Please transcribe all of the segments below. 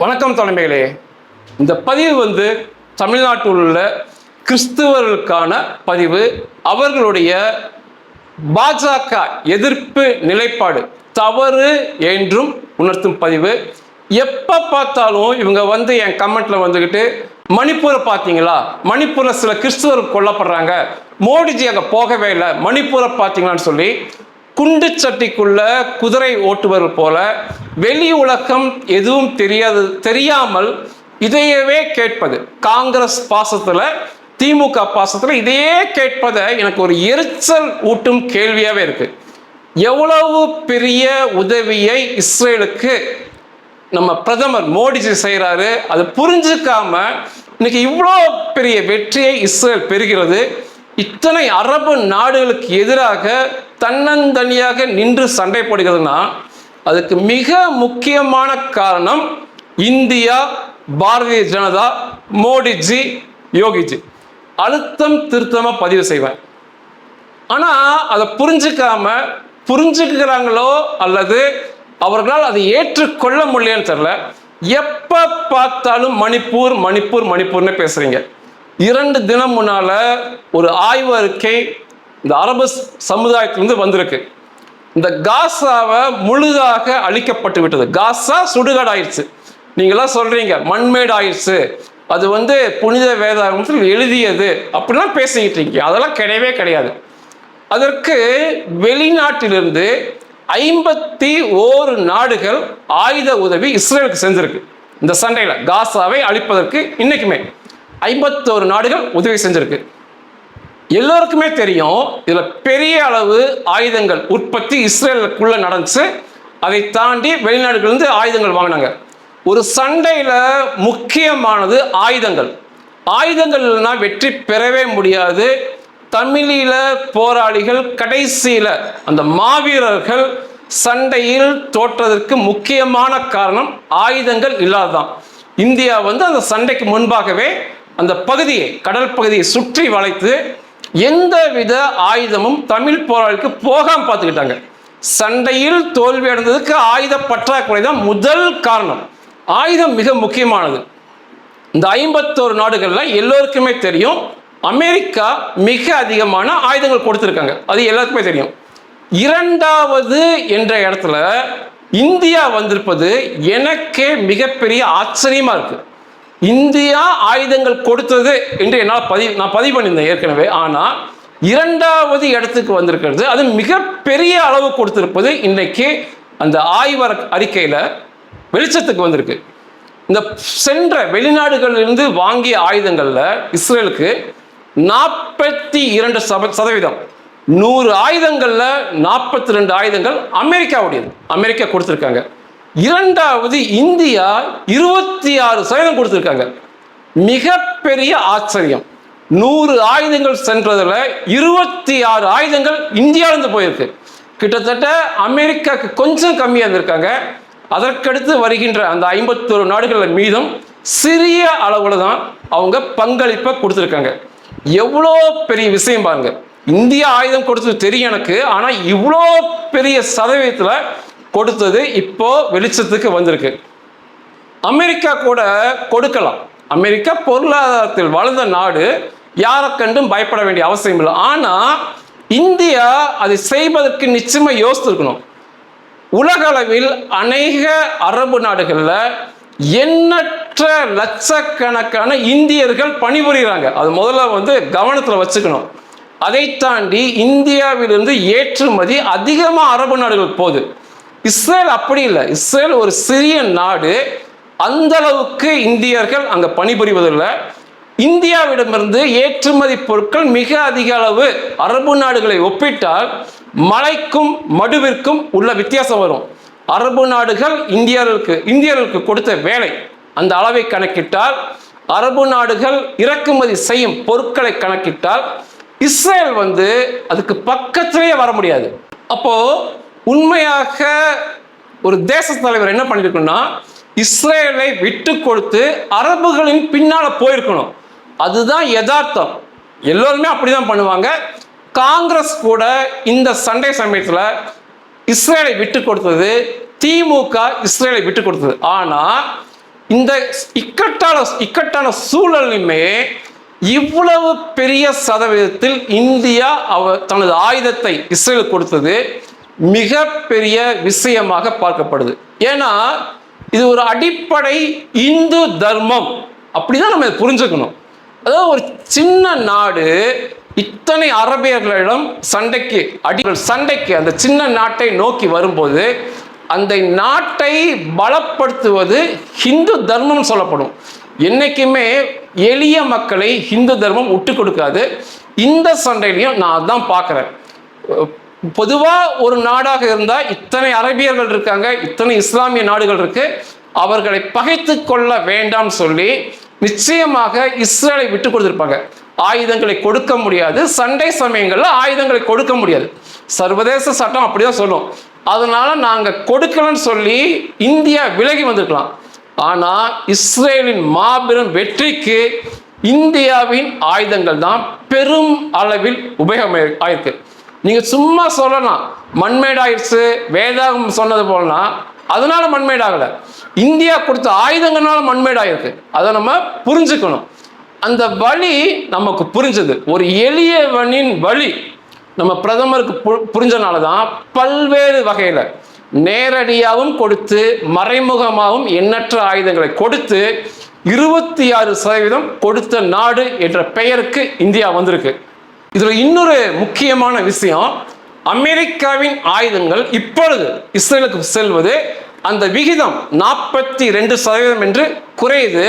வணக்கம் தலைமைகளே. இந்த பதிவு தமிழ்நாட்டில் உள்ள கிறிஸ்துவர்களுக்கான பதிவு. அவர்களுடைய பாஜக எதிர்ப்பு நிலைப்பாடு தவறு என்றும் உணர்த்தும் பதிவு. எப்ப பார்த்தாலும் இவங்க என் கமெண்ட்ல வந்துகிட்டு மணிப்பூரை பார்த்தீங்களா, மணிப்பூர்ல சில கிறிஸ்துவர்கள் கொல்லப்படுறாங்க, மோடிஜி அங்க போகவே இல்லை, மணிப்பூரை பார்த்தீங்களான்னு சொல்லி குண்டு சட்டிக்குள்ள குதிரை ஓட்டுவது போல வெளி உலகம் எதுவும் தெரியாமல் இதையவே கேட்பது. காங்கிரஸ் பாசத்துல, திமுக பாசத்துல இதையே கேட்பதை எனக்கு ஒரு எரிச்சல் ஊட்டும் கேள்வியாவே இருக்கு. எவ்வளவு பெரிய உதவியை இஸ்ரேலுக்கு நம்ம பிரதமர் மோடிஜி செய்யறாரு, அது புரிஞ்சுக்காம இன்னைக்கு இவ்வளோ பெரிய வெற்றியை இஸ்ரேல் பெறுகிறது. இத்தனை அரபு நாடுகளுக்கு எதிராக தன்னந்தனியாக நின்று சண்டை போடுகிறதுனா அதுக்கு மிக முக்கியமான காரணம் இந்தியா, பாரதிய ஜனதா, மோடிஜி, யோகிஜி. அழுத்தம் திருத்தமா பதிவு செய்வேன். ஆனா அதை புரிஞ்சுக்கிறாங்களோ அல்லது அவர்களால் அதை ஏற்றுக்கொள்ள முடியலன்னு தெரியல. எப்ப பார்த்தாலும் மணிப்பூர் மணிப்பூர் மணிப்பூர்னு பேசுறீங்க. 2 தினம் முன்னால ஒரு ஆய்வு அறிக்கை இந்த அரபு சமுதாயத்திலிருந்து வந்திருக்கு. இந்த காசாவை முழுதாக அழிக்கப்பட்டு விட்டது. காசா சுடுகாடு ஆயிடுச்சு. நீங்களாம் சொல்றீங்க மண்மேடு ஆயிடுச்சு, அது புனித வேதாகமத்தில் எழுதியது அப்படிலாம் பேசிக்கிட்டு இருக்கீங்க. அதெல்லாம் கிடையவே கிடையாது. அதற்கு வெளிநாட்டிலிருந்து 51 நாடுகள் ஆயுத உதவி இஸ்ரேலுக்கு செஞ்சிருக்கு. இந்த சண்டையில காசாவை அழிப்பதற்கு இன்னைக்குமே 51 நாடுகள் உதவி செஞ்சிருக்கு. எல்லோருக்குமே தெரியும் இதுல பெரிய அளவு ஆயுதங்கள் உற்பத்தி இஸ்ரேலுக்குள்ள நடந்துச்சு. அதை தாண்டி வெளிநாடுகளிலிருந்து ஆயுதங்கள் வாங்கினாங்க. ஒரு சண்டையில முக்கியமானது ஆயுதங்கள். ஆயுதங்கள் இல்லைன்னா வெற்றி பெறவே முடியாது. தமிழீழ போராளிகள் கடைசியில அந்த மாவீரர்கள் சண்டையில் தோற்றதற்கு முக்கியமான காரணம் ஆயுதங்கள் இல்லாததான். இந்தியா அந்த சண்டைக்கு முன்பாகவே அந்த பகுதியை, கடல் பகுதியை சுற்றி வளைத்து எந்தவித ஆயுதமும் தமிழ் போராளிக்கு போகாம பார்த்துக்கிட்டாங்க. சண்டையில் தோல்வி அடைந்ததுக்கு ஆயுத பற்றாக்குறை தான் முதல் காரணம். ஆயுதம் மிக முக்கியமானது. இந்த 51 நாடுகள்ல எல்லோருக்குமே தெரியும் அமெரிக்கா மிக அதிகமான ஆயுதங்கள் கொடுத்திருக்காங்க. அது எல்லாருக்குமே தெரியும். 2வது என்ற இடத்துல இந்தியா வந்திருப்பது எனக்கே மிகப்பெரிய ஆச்சரியமா இருக்கு. இந்தியா ஆயுதங்கள் கொடுத்தது என்று என்னால் நான் பதிவு பண்ணியிருந்தேன் ஏற்கனவே. ஆனால் 2வது இடத்துக்கு வந்திருக்கிறது, அது மிகப்பெரிய அளவு கொடுத்திருப்பது இன்னைக்கு அந்த ஆய்வு அறிக்கையில வெளிச்சத்துக்கு வந்திருக்கு. இந்த சென்ற வெளிநாடுகளிலிருந்து வாங்கிய ஆயுதங்கள்ல இஸ்ரேலுக்கு 42%, 100 ஆயுதங்கள்ல 42 ஆயுதங்கள் அமெரிக்காவுடையது. அமெரிக்கா கொடுத்திருக்காங்க. 2வது இந்தியா 26% கொடுத்திருக்காங்க. மிகப்பெரிய ஆச்சரியம். 100 ஆயுதங்கள் சென்றதுல 26 ஆயுதங்கள் இந்தியாவிலிருந்து போயிருக்கு. கிட்டத்தட்ட அமெரிக்காவுக்கு கொஞ்சம் கம்மியாக இருந்திருக்காங்க. அதற்கடுத்து வருகின்ற அந்த 51 நாடுகள் மீதும் சிறிய அளவுல தான் அவங்க பங்களிப்பை கொடுத்திருக்காங்க. எவ்வளோ பெரிய விஷயம் பாருங்க. இந்தியா ஆயுதம் கொடுத்தது தெரியும் எனக்கு, ஆனா இவ்வளோ பெரிய சதவீதத்துல கொடுத்தது இப்போ வெளிச்சத்துக்கு வந்திருக்கு. அமெரிக்கா கூட கொடுக்கலாம். அமெரிக்கா பொருளாதாரத்தில் வளர்ந்த நாடு, யாரை கண்டும் பயப்பட வேண்டிய அவசியம் இல்லை. ஆனா இந்தியா அதை செய்வதற்கு நிச்சயமா யோசித்திருக்கணும். உலக அளவில் அநேக அரபு நாடுகள்ல எண்ணற்ற லட்சக்கணக்கான இந்தியர்கள் பணிபுரிகிறாங்க. அது முதல்ல கவனத்துல வச்சுக்கணும். அதை தாண்டி இந்தியாவிலிருந்து ஏற்றுமதி அதிகமா அரபு நாடுகள் போகுது. இஸ்ரேல் அப்படி இல்லை. இஸ்ரேல் ஒரு சிறிய நாடு. அந்த அளவுக்கு இந்தியர்கள் அங்க பணிபுரிவதில்லை. இந்தியாவிடமிருந்து ஏற்றுமதி பொருட்கள் மிக அதிக அளவு. அரபு நாடுகளை ஒப்பிட்டால் மலைக்கும் மடுவிற்கும் உள்ள வித்தியாசம் வரும். அரபு நாடுகள் இந்தியர்களுக்கு கொடுத்த வேலை அந்த அளவை கணக்கிட்டால், அரபு நாடுகள் இறக்குமதி செய்யும் பொருட்களை கணக்கிட்டால் இஸ்ரேல் அதுக்கு பக்கத்திலேயே வர முடியாது. அப்போ உண்மையாக ஒரு தேச தலைவர் என்ன பண்ணிருக்கணும்னா, இஸ்ரேலை விட்டு கொடுத்து அரபுகளின் பின்னால போயிருக்கணும். அதுதான் யதார்த்தம். எல்லோருமே அப்படிதான் பண்ணுவாங்க. காங்கிரஸ் கூட இந்த சண்டை சமயத்தில் இஸ்ரேலை விட்டு கொடுத்தது, திமுக இஸ்ரேலை விட்டு கொடுத்தது. ஆனா இந்த இக்கட்டான சூழலுமே இவ்வளவு பெரிய சதவீதத்தில் இந்தியா தனது ஆயுதத்தை இஸ்ரேலுக்கு கொடுத்தது மிகப்பெரிய விஷயமாக பார்க்கப்படுது. ஏன்னா இது ஒரு அடிப்படை இந்து தர்மம், அப்படிதான் நம்ம புரிஞ்சுக்கணும். அதாவது ஒரு சின்ன நாடு இத்தனை அரபியர்களிடம் சண்டைக்கு அந்த சின்ன நாட்டை நோக்கி வரும்போது அந்த நாட்டை பலப்படுத்துவது ஹிந்து தர்மம் சொல்லப்படும். என்னைக்குமே எளிய மக்களை ஹிந்து தர்மம் விட்டு கொடுக்காது. இந்த சண்டையிலையும் நான் அதான் பார்க்குறேன். பொதுவாக ஒரு நாடாக இருந்தால் இத்தனை அரபியர்கள் இருக்காங்க, இத்தனை இஸ்லாமிய நாடுகள் இருக்கு, அவர்களை பகைத்து கொள்ள வேண்டாம் சொல்லி நிச்சயமாக இஸ்ரேலை விட்டு கொடுத்துருப்பாங்க. ஆயுதங்களை கொடுக்க முடியாது, சண்டை சமயங்களில் ஆயுதங்களை கொடுக்க முடியாது, சர்வதேச சட்டம் அப்படிதான் சொல்லும். அதனால நாங்கள் கொடுக்கலன்னு சொல்லி இந்தியா விலகி வந்திருக்கலாம். ஆனால் இஸ்ரேலின் மாபெரும் வெற்றிக்கு இந்தியாவின் ஆயுதங்கள் தான் பெரும் அளவில் உபயோகம் ஆயிருக்கு. நீங்க சும்மா சொல்லலாம் மண்மேடாயிருச்சு, வேதாகம் சொன்னது போலனா அதனால மண்மேடாகல, இந்தியா கொடுத்த ஆயுதங்கள்னால மண்மேடாயிருக்கு. அதை நம்ம புரிஞ்சுக்கணும். அந்த வழி நமக்கு புரிஞ்சது, ஒரு எளியவனின் வழி நம்ம பிரதமருக்கு புரிஞ்சனால தான் பல்வேறு வகையில் நேரடியாகவும் கொடுத்து மறைமுகமாகவும் எண்ணற்ற ஆயுதங்களை கொடுத்து 26% கொடுத்த நாடு என்ற பெயருக்கு இந்தியா வந்திருக்கு. இதுல இன்னொரு முக்கியமான விஷயம், அமெரிக்காவின் ஆயுதங்கள் இப்பொழுது இஸ்ரேலுக்கு செல்வது அந்த விகிதம் 42% என்று குறையுது.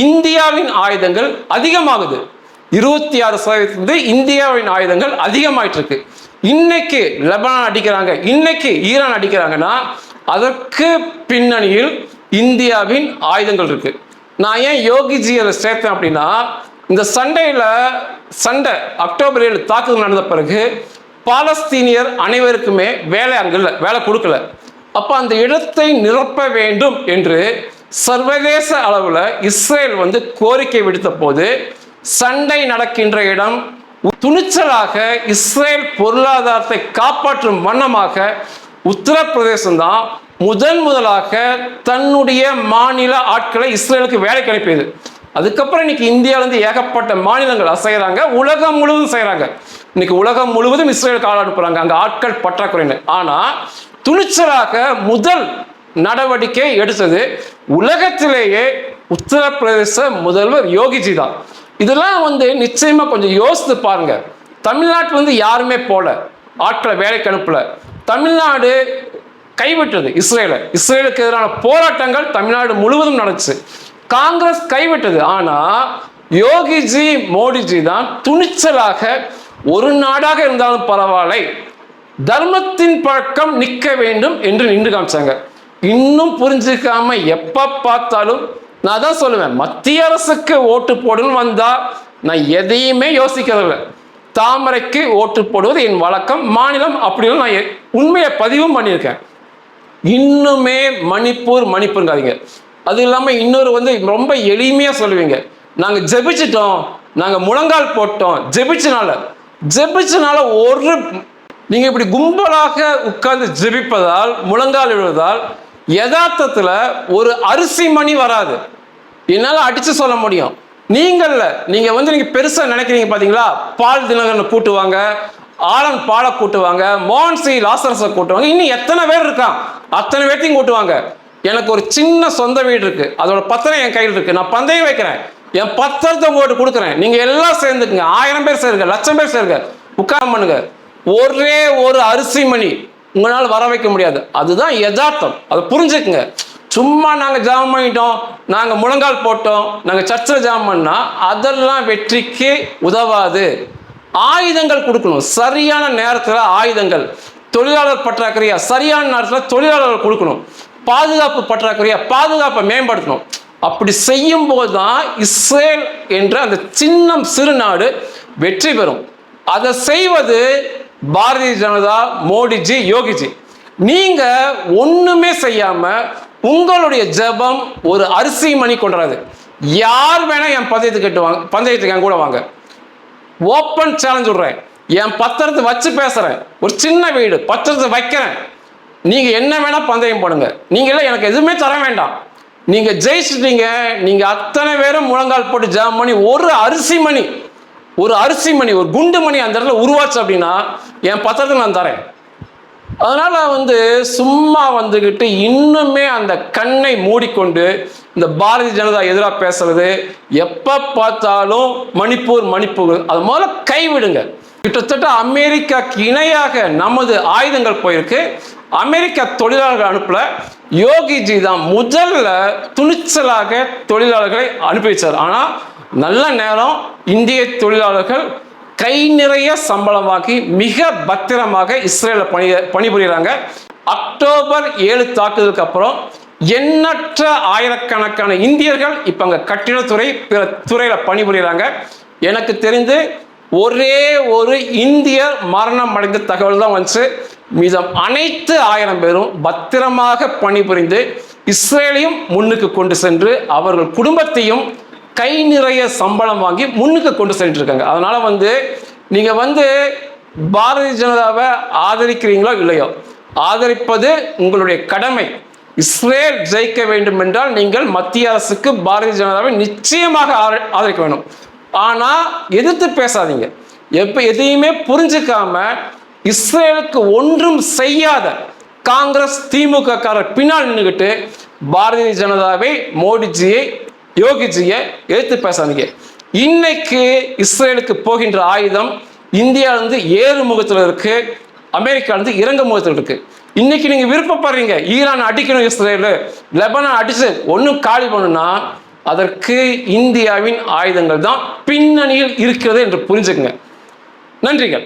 இந்தியாவின் ஆயுதங்கள் அதிகமாகுது, 26% இந்தியாவின் ஆயுதங்கள் அதிகமாயிட்டு இருக்கு. இன்னைக்கு லெபனான் அடிக்கிறாங்க, இன்னைக்கு ஈரான் அடிக்கிறாங்கன்னா அதற்கு பின்னணியில் இந்தியாவின் ஆயுதங்கள் இருக்கு. நான் ஏன் யோகிஜியை சேர்த்தேன் அப்படின்னா, இந்த சண்டை அக்டோபர் 7 தாக்குதல் நடந்த பிறகு பாலஸ்தீனியர் அனைவருக்குமே வேலை அங்கில்ல, வேலை கொடுக்கல. அப்ப அந்த இடத்தை நிரப்ப வேண்டும் என்று சர்வதேச அளவில் இஸ்ரேல் கோரிக்கை விடுத்த போது சண்டை நடக்கின்ற இடம் துணிச்சலாக இஸ்ரேல் பொருளாதாரத்தை காப்பாற்றும் வண்ணமாக உத்தரப்பிரதேசம் தான் முதலாக தன்னுடைய மாநில ஆட்களை இஸ்ரேலுக்கு வேலைக்கு அனுப்பியது. அதுக்கப்புறம் இன்னைக்கு இந்தியாவிலிருந்து ஏகப்பட்ட மாநிலங்கள் செய்யறாங்க, உலகம் முழுவதும் செய்யறாங்க. இன்னைக்கு உலகம் முழுவதும் இஸ்ரேலுக்கு ஆள் அனுப்புறாங்க, அங்க ஆட்கள் பற்றாக்குறைன்னு. ஆனா துணிச்சலாக முதல் நடவடிக்கை எடுத்தது உலகத்திலேயே உத்தரப்பிரதேச முதல்வர் யோகிஜி தான். இதெல்லாம் நிச்சயமா கொஞ்சம் யோசித்து பாருங்க. தமிழ்நாட்டில் யாருமே போல, ஆட்களை வேலைக்கு அனுப்பல. தமிழ்நாடு கைவிட்டது இஸ்ரேலுக்கு எதிரான போராட்டங்கள் தமிழ்நாடு முழுவதும் நடந்துச்சு. காங்கிரஸ் கைவிட்டது. ஆனா யோகிஜி மோடிஜி தான் துணிச்சலாக ஒரு நாடாக இருந்தாலும் பரவாயில்லை, தர்மத்தின் பழக்கம் நிற்க வேண்டும் என்று நின்று காமிச்சாங்க. இன்னும் புரிஞ்சுக்காம எப்ப பார்த்தாலும் நான் தான் சொல்லுவேன், மத்திய அரசுக்கு ஓட்டு போடுன்னு வந்தா நான் எதையுமே யோசிக்கிறதில்ல. தாமரைக்கு ஓட்டு போடுவது என் வழக்கம், மாநிலம் அப்படின்னு நான் உண்மையை பதிவும் பண்ணியிருக்கேன். இன்னுமே மணிப்பூர்ங்காதீங்க. அது இல்லாமல் இன்னொரு ரொம்ப எளிமையாக சொல்லுவீங்க, நாங்கள் ஜெபிச்சிட்டோம், நாங்கள் முழங்கால் போட்டோம், ஜெபிச்சனால ஒரு நீங்கள் இப்படி கும்பலாக உட்கார்ந்து ஜெபிப்பதால் முழங்கால் விழுவதால் யதார்த்தத்தில் ஒரு அரிசி மணி வராது. என்னால் அடித்து சொல்ல முடியும். நீங்கள் பெருசாக நினைக்கிறீங்க பார்த்தீங்களா, பால் தினகரனை கூட்டுவாங்க, ஆலன் பாலை கூட்டுவாங்க, மோகன் சி லாசரஸை கூட்டுவாங்க, இன்னும் எத்தனை பேர் இருக்கான் அத்தனை பேர்த்தையும் கூட்டுவாங்க. எனக்கு ஒரு சின்ன சொந்த வீடு இருக்கு, அதோட பத்திரம் என் கையில் இருக்கு, நான் பந்தயம் வைக்கிறேன், என் பத்திரத்தை உங்கள்கிட்ட கொடுக்குறேன், நீங்க எல்லாம் சேர்ந்துக்குங்க, 1000 பேர் சேருங்க, 1,00,000 பேர் சேருங்க, உட்காரம் பண்ணுங்க, ஒரே ஒரு அரிசி மணி உங்களால் வர வைக்க முடியாது. அதுதான் யதார்த்தம், அதை புரிஞ்சுக்குங்க. சும்மா நாங்கள் ஜாபம் பண்ணிட்டோம், நாங்கள் முழங்கால் போட்டோம், நாங்கள் சர்ச்சில் ஜாபம் பண்ணா அதெல்லாம் வெற்றிக்கு உதவாது. ஆயுதங்கள் கொடுக்கணும், சரியான நேரத்தில் ஆயுதங்கள், தொழிலாளர் பற்றாக்குறையா சரியான நேரத்தில் தொழிலாளர்கள் கொடுக்கணும், பாதுகாப்பு பற்றாக்குறையா பாதுகாப்பை மேம்படுத்தணும். அப்படி செய்யும் போது தான் இஸ்ரேல் என்ற அந்த சின்னம் சிறு நாடு வெற்றி பெறும். அதை செய்வது பாரதிய ஜனதா, மோடிஜி, யோகிஜி. நீங்க ஒண்ணுமே செய்யாம உங்களுடைய ஜபம் ஒரு அரிசி மணி கொண்டாது. யார் வேணா என் பந்தயத்துக்கு என் கூட வாங்க, ஓப்பன் சேலஞ்ச் விடுறேன், என் பத்திரத்தை வச்சு பேசுறேன், ஒரு சின்ன வீடு பத்திரத்தை வைக்கிறேன், நீங்க என்ன வேணா பந்தயம் போடுங்க, நீங்க எனக்கு எதுவுமே தர வேண்டாம், நீங்க ஜெயிச்சிட்டீங்க, நீங்க அத்தனை பேரும் முழங்கால் போட்டு ஜெபம் பண்ணி ஒரு அரிசி மணி ஒரு குண்டு மணி அந்த இடத்துல உருவாச்சு அப்படின்னா என் பத்திரத்தை நான் தரேன். அதனால சும்மா வந்துக்கிட்டு இன்னுமே அந்த கண்ணை மூடிக்கொண்டு இந்த பாரதிய ஜனதா எதிராக பேசுறது, எப்ப பார்த்தாலும் மணிப்பூர் அது முதல்ல கைவிடுங்க. கிட்டத்தட்ட அமெரிக்காக்கு இணையாக நமது ஆயுதங்கள் போயிருக்கு. அமெரிக்கா தொழிலாளர்கள் அனுப்பல, யோகிஜி தான் முதல்ல துணிச்சலாக தொழிலாளர்களை அனுப்பி வச்சார். ஆனா நல்ல நேரம், இந்திய தொழிலாளர்கள் கை நிறைய சம்பளம் வாங்கி மிக பத்திரமாக இஸ்ரேல பணிபுரிகிறாங்க. அக்டோபர் 7 தாக்குதலுக்கு அப்புறம் எண்ணற்ற ஆயிரக்கணக்கான இந்தியர்கள் இப்ப அங்க கட்டிடத்துறை பிற துறையில பணிபுரிகிறாங்க. எனக்கு தெரிந்து ஒரே ஒரு இந்தியர் மரணம் அடைந்த தகவல் தான் வந்துச்சு. மீதம் அனைத்து 1000 பேரும் பத்திரமாக பணிபுரிந்து இஸ்ரேலையும் முன்னுக்கு கொண்டு சென்று அவர்கள் குடும்பத்தையும் கை நிறைய சம்பளம் வாங்கி முன்னுக்கு கொண்டு சென்று இருக்காங்க. அதனால நீங்க பாரதிய ஜனதாவை ஆதரிக்கிறீங்களோ இல்லையோ, ஆதரிப்பது உங்களுடைய கடமை. இஸ்ரேல் ஜெயிக்க வேண்டும் என்றால் நீங்கள் மத்திய அரசுக்கு பாரதிய ஜனதாவை நிச்சயமாக ஆதரிக்க வேண்டும். ஆனா எதிர்த்து பேசாதீங்க. எதையுமே புரிஞ்சுக்காம இஸ்ரேலுக்கு ஒன்றும் செய்யாத காங்கிரஸ் திமுக காரர் பின்னால் நின்றுகிட்டு பாரதிய ஜனதாவை, மோடிஜியை, யோகிஜியை எதிர்த்து பேசாதீங்க. இன்னைக்கு இஸ்ரேலுக்கு போகின்ற ஆயுதம் இந்தியாவிலிருந்து ஏறு முகத்தில் இருக்கு, அமெரிக்காவிலிருந்து இறங்க முகத்தில் இருக்கு. இன்னைக்கு நீங்க விருப்பப்படுறீங்க ஈரான் அடிக்கணும், இஸ்ரேல் லெபனான் அடிச்சு ஒன்னும் காலி பண்ணுனா அதற்கு இந்தியாவின் ஆயுதங்கள் தான் பின்னணியில் இருக்கிறது என்று புரிஞ்சுக்குங்க. நன்றிகள்.